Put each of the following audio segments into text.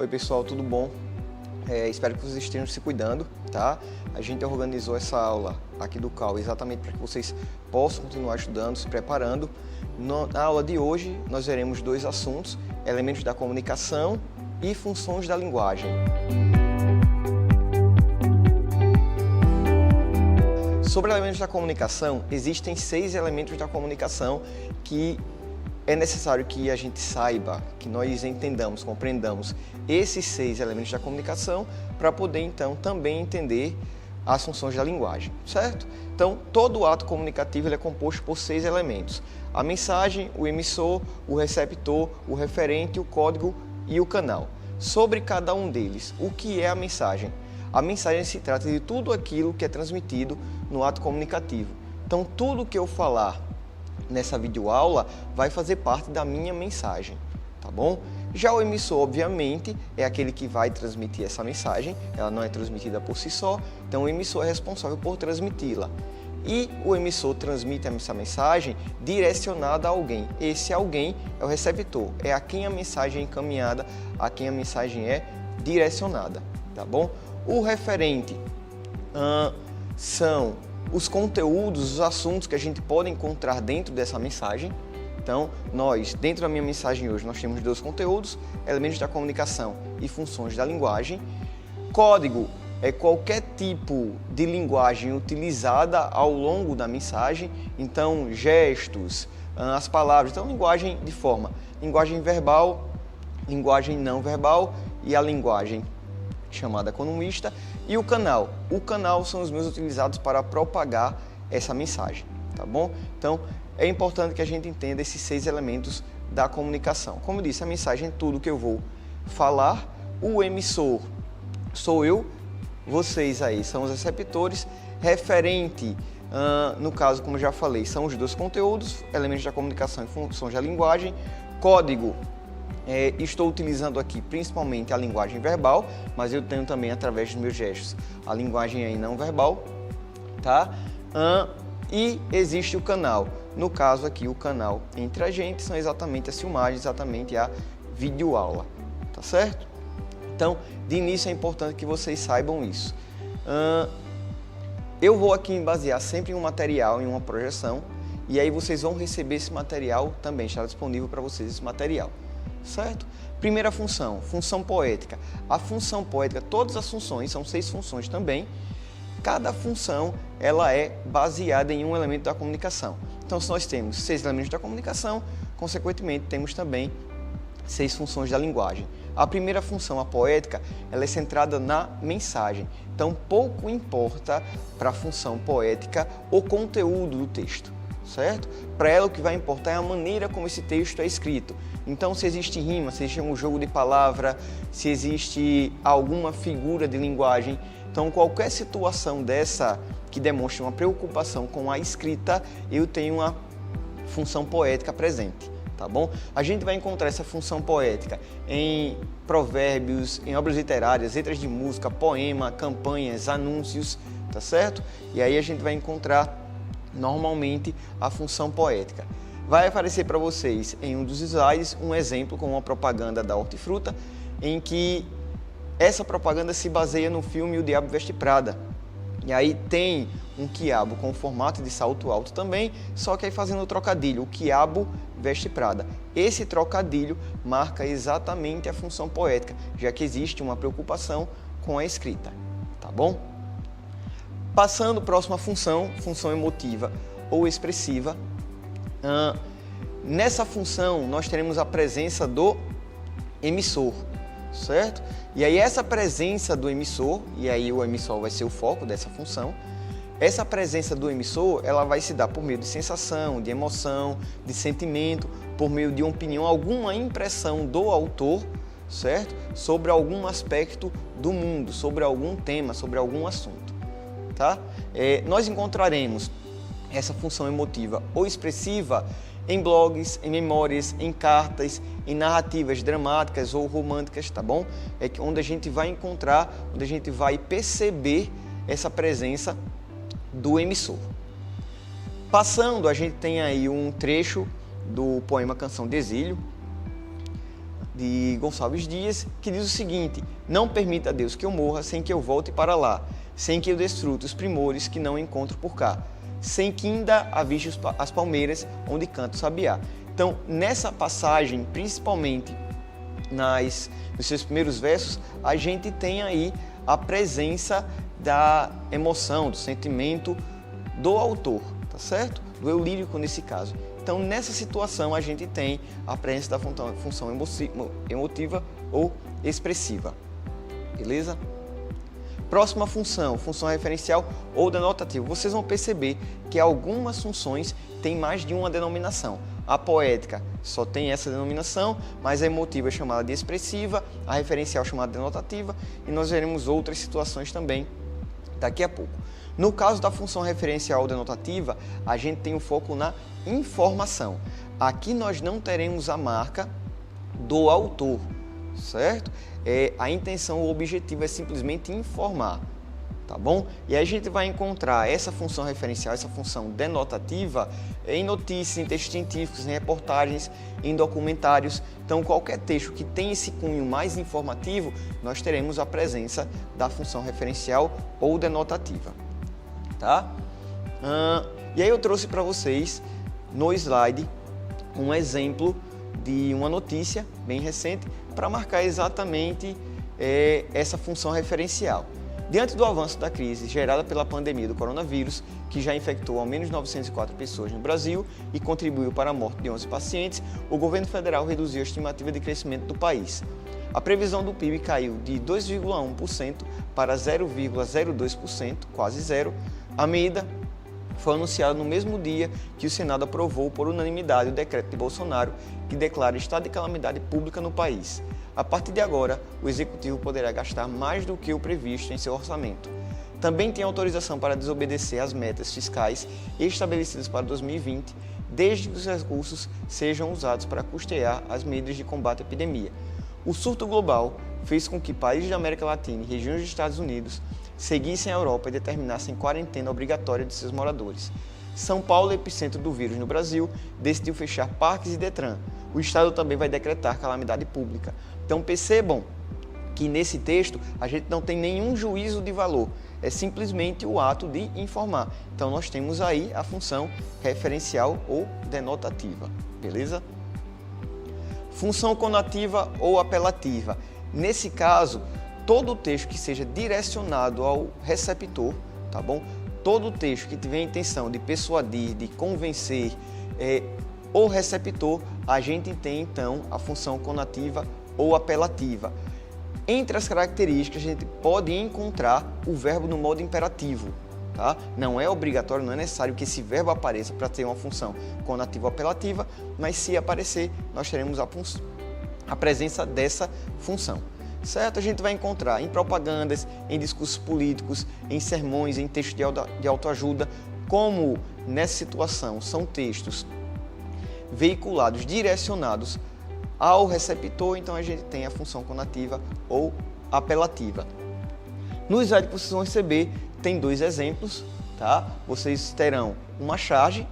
Oi pessoal, tudo bom? Espero que vocês estejam se cuidando, tá? A gente organizou essa aula aqui do CAU exatamente para que vocês possam continuar estudando, se preparando. Na aula de hoje nós veremos dois assuntos, elementos da comunicação e funções da linguagem. Sobre elementos da comunicação, existem 6 elementos da comunicação que é necessário que a gente saiba, que nós entendamos, compreendamos esses 6 elementos da comunicação para poder então também entender as funções da linguagem, certo? Então, todo ato comunicativo ele é composto por 6 elementos: a mensagem, o emissor, o receptor, o referente, o código e o canal. Sobre cada um deles, o que é a mensagem? A mensagem se trata de tudo aquilo que é transmitido no ato comunicativo. Então, tudo que eu falar nessa videoaula vai fazer parte da minha mensagem, tá bom? Já o emissor, obviamente, é aquele que vai transmitir essa mensagem, ela não é transmitida por si só, então o emissor é responsável por transmiti-la. E o emissor transmite essa mensagem direcionada a alguém. Esse alguém é o receptor, é a quem a mensagem é encaminhada, a quem a mensagem é direcionada, tá bom? O referente são os conteúdos, os assuntos que a gente pode encontrar dentro dessa mensagem. Então, dentro da minha mensagem hoje, nós temos 2 conteúdos, elementos da comunicação e funções da linguagem. Código é qualquer tipo de linguagem utilizada ao longo da mensagem, então gestos, as palavras, então linguagem de forma, linguagem verbal, linguagem não verbal e a linguagem chamada economista. E o canal são os meios utilizados para propagar essa mensagem, tá bom? Então, é importante que a gente entenda esses 6 elementos da comunicação. Como eu disse, a mensagem é tudo que eu vou falar, o emissor sou eu, vocês aí são os receptores, referente, no caso, como eu já falei, são os 2 conteúdos, elementos da comunicação e funções da linguagem. Código, estou utilizando aqui principalmente a linguagem verbal, mas eu tenho também, através dos meus gestos, a linguagem aí não verbal, tá? E existe o canal. No caso aqui, o canal entre a gente são exatamente as filmagens, exatamente a videoaula, tá certo? Então, de início é importante que vocês saibam isso. Eu vou aqui me basear sempre em um material, em uma projeção, e aí vocês vão receber esse material também, estará disponível para vocês esse material. Certo? Primeira função, função poética. A função poética, todas as funções, são 6 funções também. Cada função, ela é baseada em um elemento da comunicação. Então, se nós temos 6 elementos da comunicação, consequentemente, temos também 6 funções da linguagem. A primeira função, a poética, ela é centrada na mensagem. Então, pouco importa para a função poética o conteúdo do texto, certo? Para ela, o que vai importar é a maneira como esse texto é escrito. Então, se existe rima, se existe um jogo de palavra, se existe alguma figura de linguagem, então qualquer situação dessa que demonstre uma preocupação com a escrita, eu tenho uma função poética presente, tá bom? A gente vai encontrar essa função poética em provérbios, em obras literárias, letras de música, poema, campanhas, anúncios, tá certo? E aí a gente vai encontrar normalmente a função poética. Vai aparecer para vocês em um dos slides um exemplo com uma propaganda da Hortifruta, em que essa propaganda se baseia no filme O Diabo Veste Prada. E aí tem um quiabo com formato de salto alto também, só que aí fazendo o trocadilho, o quiabo veste Prada. Esse trocadilho marca exatamente a função poética, já que existe uma preocupação com a escrita, tá bom? Passando, próxima função, função emotiva ou expressiva. Nessa função, nós teremos a presença do emissor, certo? E aí essa presença do emissor, e aí o emissor vai ser o foco dessa função, essa presença do emissor, ela vai se dar por meio de sensação, de emoção, de sentimento, por meio de uma opinião, alguma impressão do autor, certo? Sobre algum aspecto do mundo, sobre algum tema, sobre algum assunto, tá? Nós encontraremos essa função emotiva ou expressiva em blogs, em memórias, em cartas, em narrativas dramáticas ou românticas, tá bom? Onde a gente vai encontrar, onde a gente vai perceber essa presença do emissor. Passando, a gente tem aí um trecho do poema Canção de Exílio, de Gonçalves Dias, que diz o seguinte: não permita a Deus que eu morra sem que eu volte para lá, sem que eu desfrute os primores que não encontro por cá, sem que ainda aviste as palmeiras onde canta o sabiá. Então, nessa passagem, principalmente nos seus primeiros versos, a gente tem aí a presença da emoção, do sentimento do autor, tá certo? Do eu lírico nesse caso. Então, nessa situação, a gente tem a presença da função emotiva ou expressiva. Beleza? Próxima função, função referencial ou denotativa. Vocês vão perceber que algumas funções têm mais de uma denominação. A poética só tem essa denominação, mas a emotiva é chamada de expressiva, a referencial é chamada de denotativa, e nós veremos outras situações também daqui a pouco. No caso da função referencial ou denotativa, a gente tem o foco na informação. Aqui nós não teremos a marca do autor, certo? A intenção, o objetivo é simplesmente informar, tá bom? E aí a gente vai encontrar essa função referencial, essa função denotativa em notícias, em textos científicos, em reportagens, em documentários. Então, qualquer texto que tem esse cunho mais informativo, nós teremos a presença da função referencial ou denotativa, tá? E aí eu trouxe para vocês no slide um exemplo de uma notícia bem recente para marcar exatamente essa função referencial. Diante do avanço da crise gerada pela pandemia do coronavírus, que já infectou ao menos 904 pessoas no Brasil e contribuiu para a morte de 11 pacientes, o governo federal reduziu a estimativa de crescimento do país. A previsão do PIB caiu de 2,1% para 0,02%, quase zero. A medida foi anunciada no mesmo dia que o Senado aprovou por unanimidade o decreto de Bolsonaro que declara estado de calamidade pública no país. A partir de agora, o Executivo poderá gastar mais do que o previsto em seu orçamento. Também tem autorização para desobedecer às metas fiscais estabelecidas para 2020, desde que os recursos sejam usados para custear as medidas de combate à epidemia. O surto global fez com que países da América Latina e regiões dos Estados Unidos seguissem a Europa e determinassem quarentena obrigatória de seus moradores. São Paulo, epicentro do vírus no Brasil, decidiu fechar parques e Detran. O Estado também vai decretar calamidade pública. Então percebam que nesse texto a gente não tem nenhum juízo de valor, é simplesmente o ato de informar. Então nós temos aí a função referencial ou denotativa, beleza? Função conativa ou apelativa. Nesse caso, todo texto que seja direcionado ao receptor, tá bom? Todo texto que tiver a intenção de persuadir, de convencer o receptor, a gente tem então a função conativa ou apelativa. Entre as características, a gente pode encontrar o verbo no modo imperativo, tá? Não é obrigatório, não é necessário que esse verbo apareça para ter uma função conativa ou apelativa, mas se aparecer, nós teremos a presença dessa função. Certo? A gente vai encontrar em propagandas, em discursos políticos, em sermões, em textos de autoajuda, como nessa situação são textos veiculados, direcionados ao receptor, então a gente tem a função conativa ou apelativa. No slide que vocês vão receber, tem dois exemplos, tá? Vocês terão uma charge,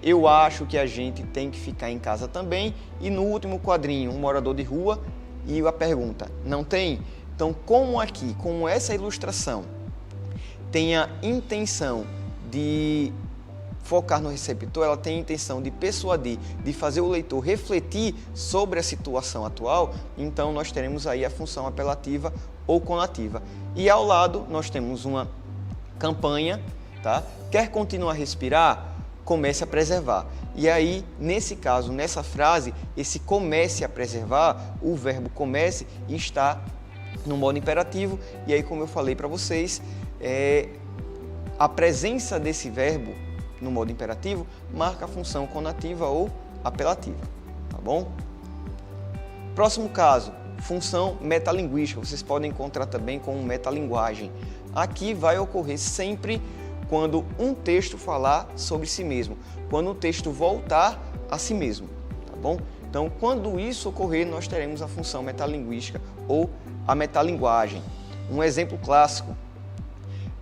eu acho que a gente tem que ficar em casa também, e no último quadrinho, um morador de rua, e a pergunta, não tem? Então, como essa ilustração tem a intenção de focar no receptor, ela tem a intenção de persuadir, de fazer o leitor refletir sobre a situação atual, então nós teremos aí a função apelativa ou conativa. E ao lado nós temos uma campanha, tá? Quer continuar a respirar? Comece a preservar. E aí, nesse caso, nessa frase, esse comece a preservar, o verbo comece está no modo imperativo. E aí, como eu falei para vocês, a presença desse verbo no modo imperativo marca a função conativa ou apelativa, tá bom? Próximo caso, função metalinguística. Vocês podem encontrar também como metalinguagem. Aqui vai ocorrer sempre quando um texto falar sobre si mesmo, quando o texto voltar a si mesmo, tá bom? Então, quando isso ocorrer, nós teremos a função metalinguística ou a metalinguagem. Um exemplo clássico,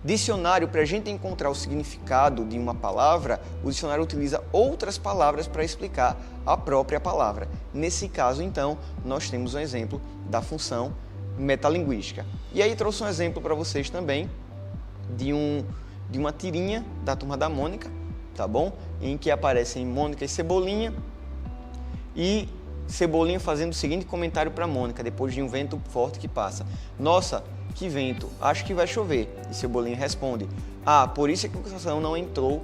Dicionário, para a gente encontrar o significado de uma palavra, o dicionário utiliza outras palavras para explicar a própria palavra. Nesse caso, então, nós temos um exemplo da função metalinguística. E aí trouxe um exemplo para vocês também de uma tirinha da Turma da Mônica, tá bom? Em que aparecem Mônica e Cebolinha, e Cebolinha fazendo o seguinte comentário para Mônica, depois de um vento forte que passa: nossa, que vento, acho que vai chover. E Cebolinha responde: ah, por isso é que a conversação não entrou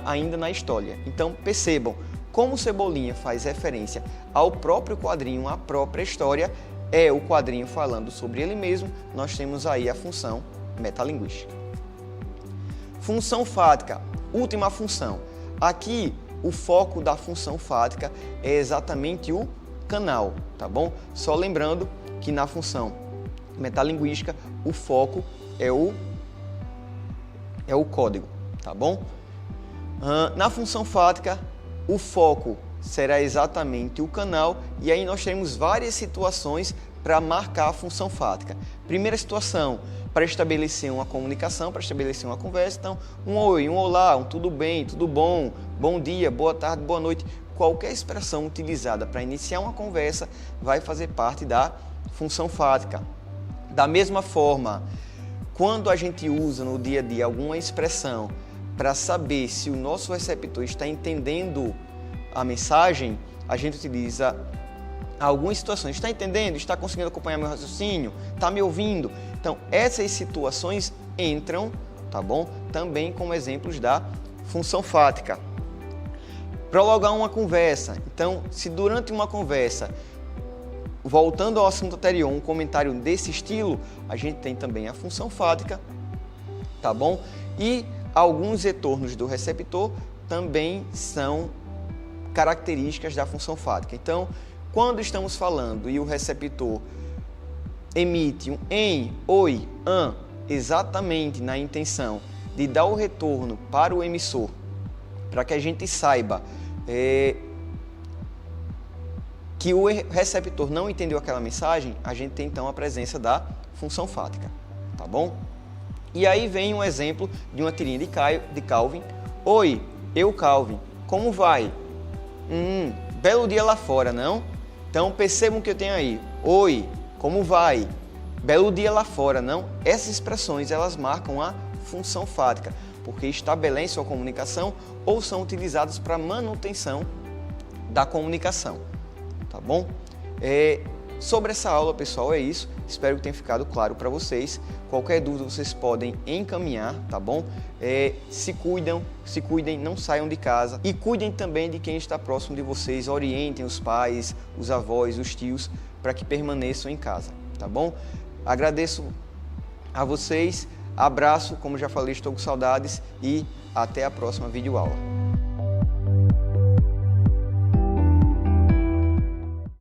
ainda na história. Então percebam como Cebolinha faz referência ao próprio quadrinho, à própria história, é o quadrinho falando sobre ele mesmo. Nós temos aí a função metalinguística. Função fática, última função. Aqui o foco da função fática é exatamente o canal, tá bom? Só lembrando que na função metalinguística o foco é o código, tá bom? Na função fática o foco será exatamente o canal, e aí nós temos várias situações para marcar a função fática. Primeira situação, para estabelecer uma comunicação, para estabelecer uma conversa. Então, um oi, um olá, um tudo bem, tudo bom, bom dia, boa tarde, boa noite. Qualquer expressão utilizada para iniciar uma conversa vai fazer parte da função fática. Da mesma forma, quando a gente usa no dia a dia alguma expressão para saber se o nosso receptor está entendendo a mensagem, a gente utiliza algumas situações. Está entendendo? Está conseguindo acompanhar meu raciocínio? Está me ouvindo? Então, essas situações entram, tá bom? Também como exemplos da função fática. Prolongar uma conversa. Então, se durante uma conversa, voltando ao assunto anterior, um comentário desse estilo, a gente tem também a função fática, tá bom? E alguns retornos do receptor também são características da função fática. Então, quando estamos falando e o receptor emite um em, oi, exatamente na intenção de dar o retorno para o emissor, para que a gente saiba que o receptor não entendeu aquela mensagem, a gente tem então a presença da função fática, tá bom? E aí vem um exemplo de uma tirinha de Calvin. Oi, eu Calvin, como vai? Belo dia lá fora, não? Então percebam que eu tenho aí, oi, como vai? Belo dia lá fora, não? Essas expressões, elas marcam a função fática, porque estabelecem a comunicação ou são utilizadas para manutenção da comunicação, tá bom? Sobre essa aula, pessoal, é isso. Espero que tenha ficado claro para vocês. Qualquer dúvida vocês podem encaminhar, tá bom? Se cuidem, não saiam de casa. E cuidem também de quem está próximo de vocês. Orientem os pais, os avós, os tios, para que permaneçam em casa, tá bom? Agradeço a vocês. Abraço, como já falei, estou com saudades, e até a próxima videoaula.